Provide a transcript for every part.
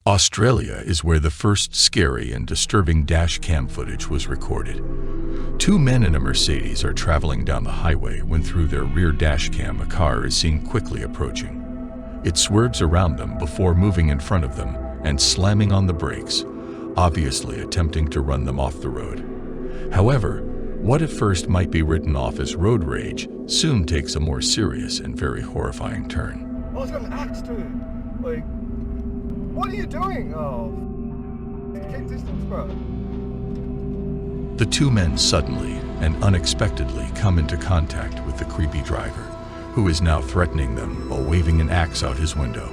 Australia is where the first scary and disturbing dash cam footage was recorded. Two men in a Mercedes are traveling down the highway when through their rear dash cam a car is seen quickly approaching. It swerves around them before moving in front of them and slamming on the brakes, obviously attempting to run them off the road. However, what at first might be written off as road rage soon takes a more serious and very horrifying turn. Oh, it's got an axe to it. Like, what are you doing? Oh, keep distance, bro. The two men suddenly and unexpectedly come into contact with the creepy driver, who is now threatening them while waving an axe out his window.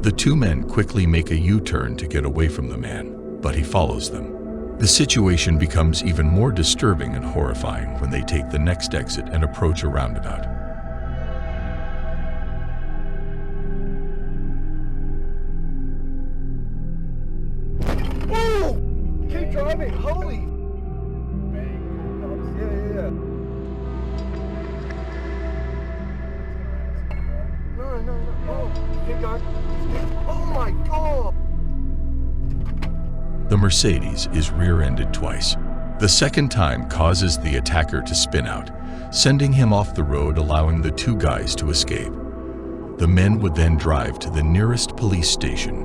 The two men quickly make a U-turn to get away from the man, but he follows them. The situation becomes even more disturbing and horrifying when they take the next exit and approach a roundabout. Oh! Keep driving, holy! Yeah. No. Oh, keep going. Oh my God! The Mercedes is rear-ended twice. The second time causes the attacker to spin out, sending him off the road, allowing the two guys to escape. The men would then drive to the nearest police station,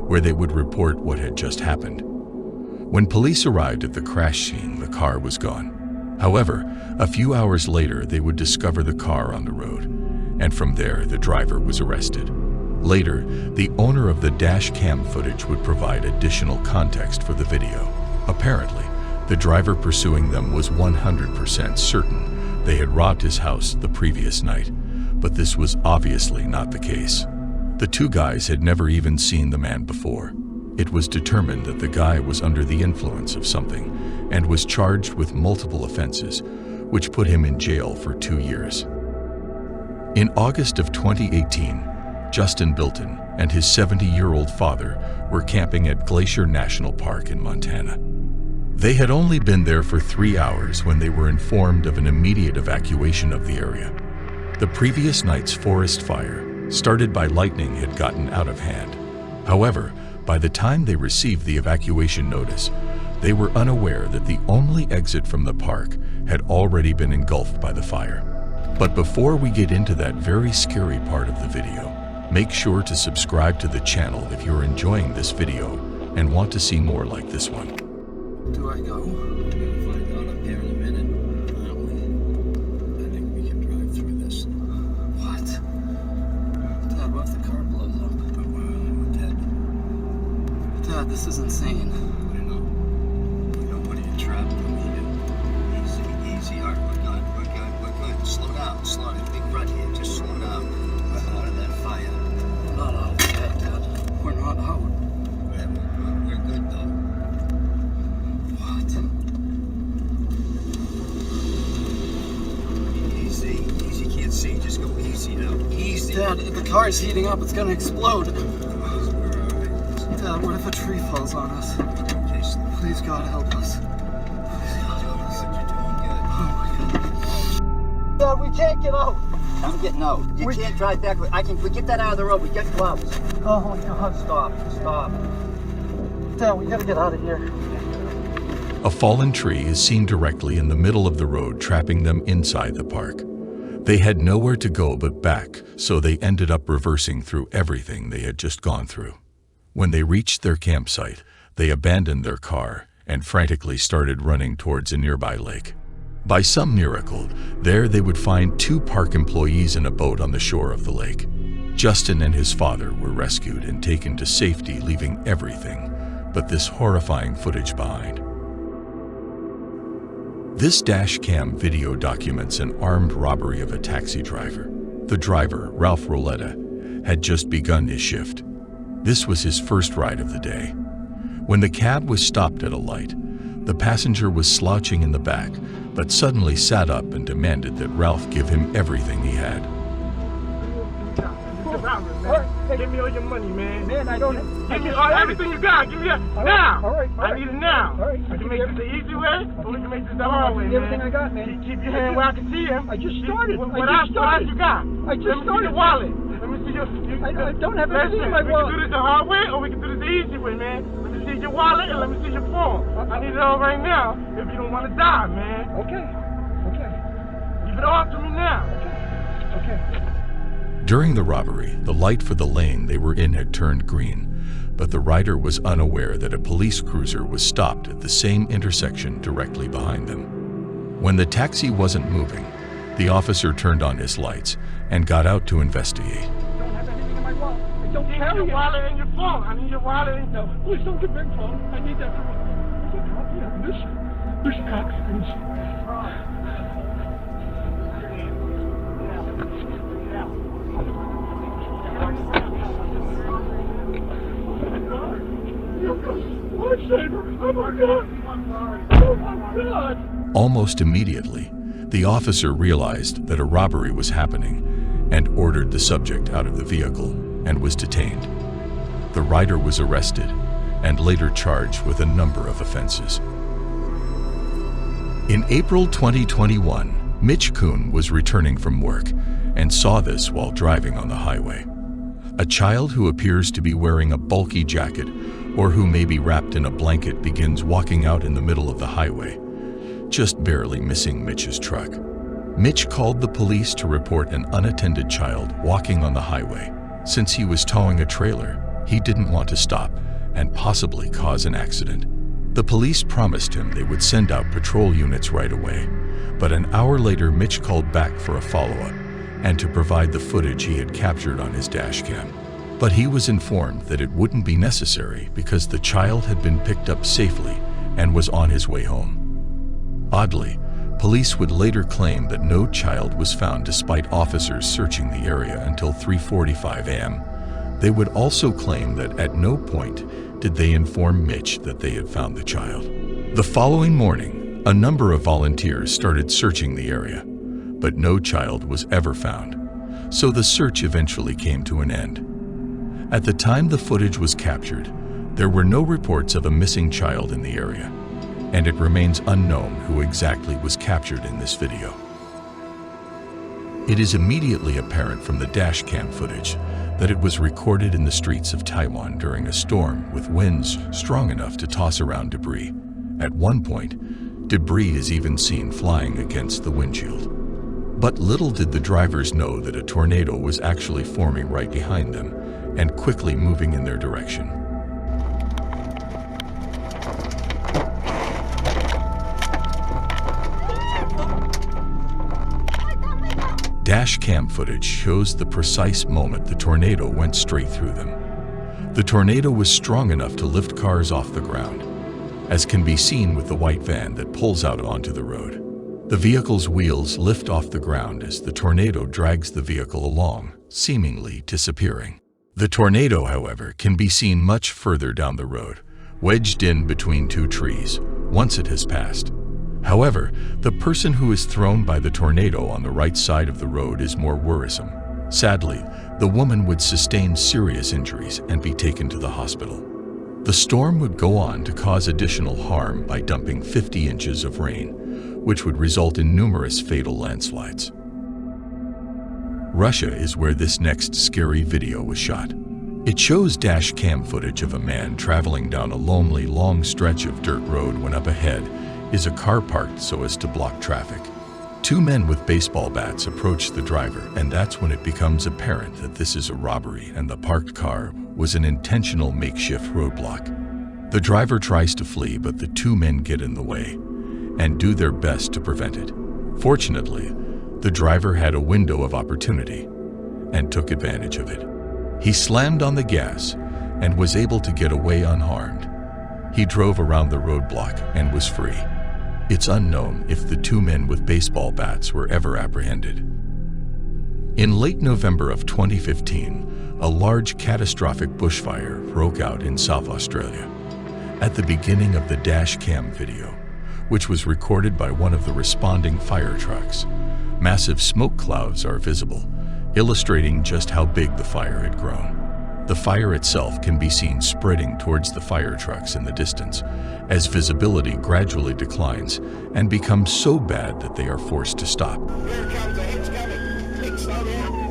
where they would report what had just happened. When police arrived at the crash scene, the car was gone. However, a few hours later, they would discover the car on the road, and from there, the driver was arrested. Later, the owner of the dash cam footage would provide additional context for the video. Apparently, the driver pursuing them was 100% certain they had robbed his house the previous night, but this was obviously not the case. The two guys had never even seen the man before. It was determined that the guy was under the influence of something and was charged with multiple offenses, which put him in jail for 2 years. In August of 2018, Justin Bilton and his 70-year-old father were camping at Glacier National Park in Montana. They had only been there for 3 hours when they were informed of an immediate evacuation of the area. The previous night's forest fire, started by lightning, had gotten out of hand. However, by the time they received the evacuation notice, they were unaware that the only exit from the park had already been engulfed by the fire. But before we get into that very scary part of the video, make sure to subscribe to the channel if you're enjoying this video and want to see more like this one. Do I go? We're gonna find out up here in a minute, aren't we? I think we can drive through this. What? Dad, what if the car blows up? We're dead. Dad, this is insane. I know. We don't want to get trapped. Easy, Art. We're good. Slow down. Big run here. Just slow down. We're out of that fire. We're not out yet, Dad. We're not out. We're good, though. What? Easy. Can't see. Just go easy now. Easy. Dad, the car is heating up. It's gonna explode. Dad, what if a tree falls on us? Please, God, help us. Dad, we can't get out. I'm getting out. You can't drive back. We get that out of the road. We get gloves. Oh my God. Stop. Dad, we gotta get out of here. A fallen tree is seen directly in the middle of the road, trapping them inside the park. They had nowhere to go but back, so they ended up reversing through everything they had just gone through. When they reached their campsite, they abandoned their car and frantically started running towards a nearby lake. By some miracle, there they would find 2 park employees in a boat on the shore of the lake. Justin and his father were rescued and taken to safety, leaving everything but this horrifying footage behind. This dash cam video documents an armed robbery of a taxi driver. The driver, Ralph Roletta, had just begun his shift. This was his first ride of the day. When the cab was stopped at a light, the passenger was slouching in the back, but suddenly sat up and demanded that Ralph give him everything he had. Give me all your money, man. Man, I don't. Give me everything you got. Give me that now. All right. I need it now. All right. We can make this the easy way, or we can make this the hard way, man. Everything I got, man. Keep your hand where I can see him. I just started. What else you got? I just Let me see started. your wallet. Let me see your. I don't have anything in my We wallet. can do this the hard way, or we can do this the easy way, man. Let me see your wallet and let me see your phone. I need it all right now. If you don't want to die, man. Okay. Give it all to me now. Okay. During the robbery, the light for the lane they were in had turned green, but the rider was unaware that a police cruiser was stopped at the same intersection directly behind them. When the taxi wasn't moving, the officer turned on his lights and got out to investigate. I don't have anything in my wallet. I don't Give me carry your it. wallet and your phone. I need your wallet and No, please don't give me your phone. I need that for there's a copy of this accident. Lifesaver! Oh my God! Oh my God! Almost immediately, the officer realized that a robbery was happening and ordered the subject out of the vehicle and was detained. The rider was arrested and later charged with a number of offenses. In April 2021, Mitch Kuhn was returning from work and saw this while driving on the highway. A child who appears to be wearing a bulky jacket or who may be wrapped in a blanket begins walking out in the middle of the highway, just barely missing Mitch's truck. Mitch called the police to report an unattended child walking on the highway. Since he was towing a trailer, he didn't want to stop and possibly cause an accident. The police promised him they would send out patrol units right away, but an hour later Mitch called back for a follow-up and to provide the footage he had captured on his dashcam. But he was informed that it wouldn't be necessary because the child had been picked up safely and was on his way home. Oddly, police would later claim that no child was found despite officers searching the area until 3:45 a.m. They would also claim that at no point did they inform Mitch that they had found the child. The following morning, a number of volunteers started searching the area, but no child was ever found, so the search eventually came to an end. At the time the footage was captured, there were no reports of a missing child in the area, and it remains unknown who exactly was captured in this video. It is immediately apparent from the dashcam footage that it was recorded in the streets of Taiwan during a storm with winds strong enough to toss around debris. At one point, debris is even seen flying against the windshield. But little did the drivers know that a tornado was actually forming right behind them and quickly moving in their direction. Dashcam footage shows the precise moment the tornado went straight through them. The tornado was strong enough to lift cars off the ground, as can be seen with the white van that pulls out onto the road. The vehicle's wheels lift off the ground as the tornado drags the vehicle along, seemingly disappearing. The tornado, however, can be seen much further down the road, wedged in between two trees, once it has passed. However, the person who is thrown by the tornado on the right side of the road is more worrisome. Sadly, the woman would sustain serious injuries and be taken to the hospital. The storm would go on to cause additional harm by dumping 50 inches of rain, which would result in numerous fatal landslides. Russia is where this next scary video was shot. It shows dashcam footage of a man traveling down a lonely, long stretch of dirt road when up ahead is a car parked so as to block traffic. Two men with baseball bats approach the driver, and that's when it becomes apparent that this is a robbery and the parked car was an intentional makeshift roadblock. The driver tries to flee, but the two men get in the way and do their best to prevent it. Fortunately, the driver had a window of opportunity and took advantage of it. He slammed on the gas and was able to get away unharmed. He drove around the roadblock and was free. It's unknown if the two men with baseball bats were ever apprehended. In late November of 2015, a large catastrophic bushfire broke out in South Australia. At the beginning of the dashcam video, which was recorded by one of the responding fire trucks, massive smoke clouds are visible, illustrating just how big the fire had grown. The fire itself can be seen spreading towards the fire trucks in the distance, as visibility gradually declines and becomes so bad that they are forced to stop. Here it comes, the hit's coming. It's slow down.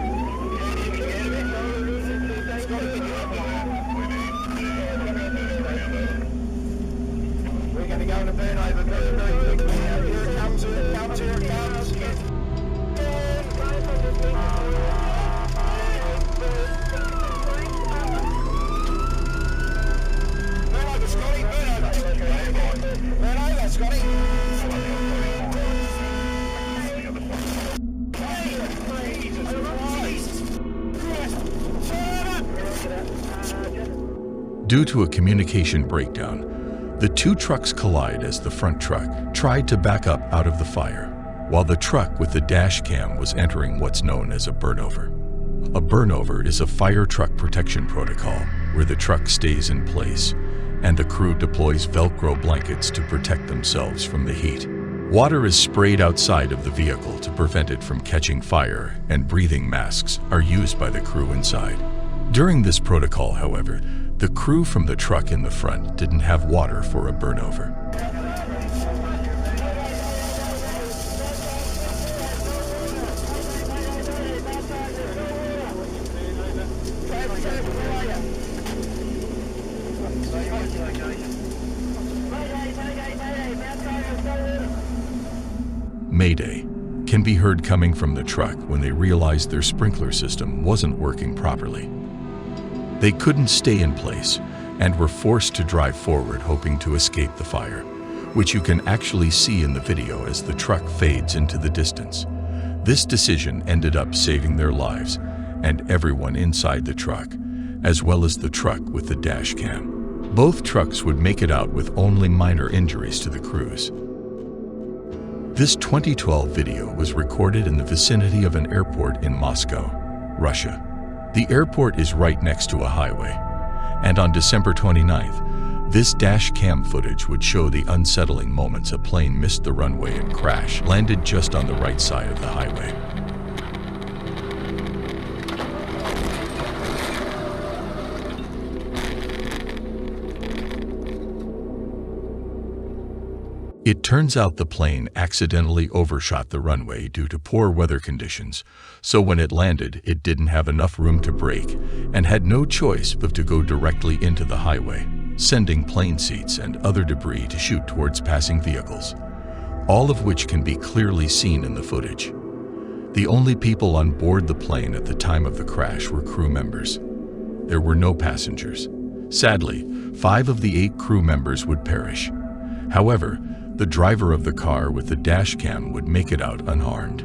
We're going to go in a burn over very quickly. Here it comes, here it comes, here it comes. Burn over, Scotty, burn over. Burn over, Scotty. Due to a communication breakdown, the two trucks collide as the front truck tried to back up out of the fire, while the truck with the dash cam was entering what's known as a burnover. A burnover is a fire truck protection protocol where the truck stays in place and the crew deploys Velcro blankets to protect themselves from the heat. Water is sprayed outside of the vehicle to prevent it from catching fire, and breathing masks are used by the crew inside. During this protocol, however, the crew from the truck in the front didn't have water for a burnover. Mayday can be heard coming from the truck when they realized their sprinkler system wasn't working properly. They couldn't stay in place and were forced to drive forward, hoping to escape the fire, which you can actually see in the video as the truck fades into the distance. This decision ended up saving their lives and everyone inside the truck, as well as the truck with the dash cam. Both trucks would make it out with only minor injuries to the crews. This 2012 video was recorded in the vicinity of an airport in Moscow, Russia. The airport is right next to a highway, and on December 29th, this dash cam footage would show the unsettling moments a plane missed the runway and crashed, landed just on the right side of the highway. It turns out the plane accidentally overshot the runway due to poor weather conditions, so when it landed, it didn't have enough room to brake and had no choice but to go directly into the highway, sending plane seats and other debris to shoot towards passing vehicles, all of which can be clearly seen in the footage. The only people on board the plane at the time of the crash were crew members. There were no passengers. Sadly, 5 of the 8 crew members would perish. However, the driver of the car with the dash cam would make it out unharmed.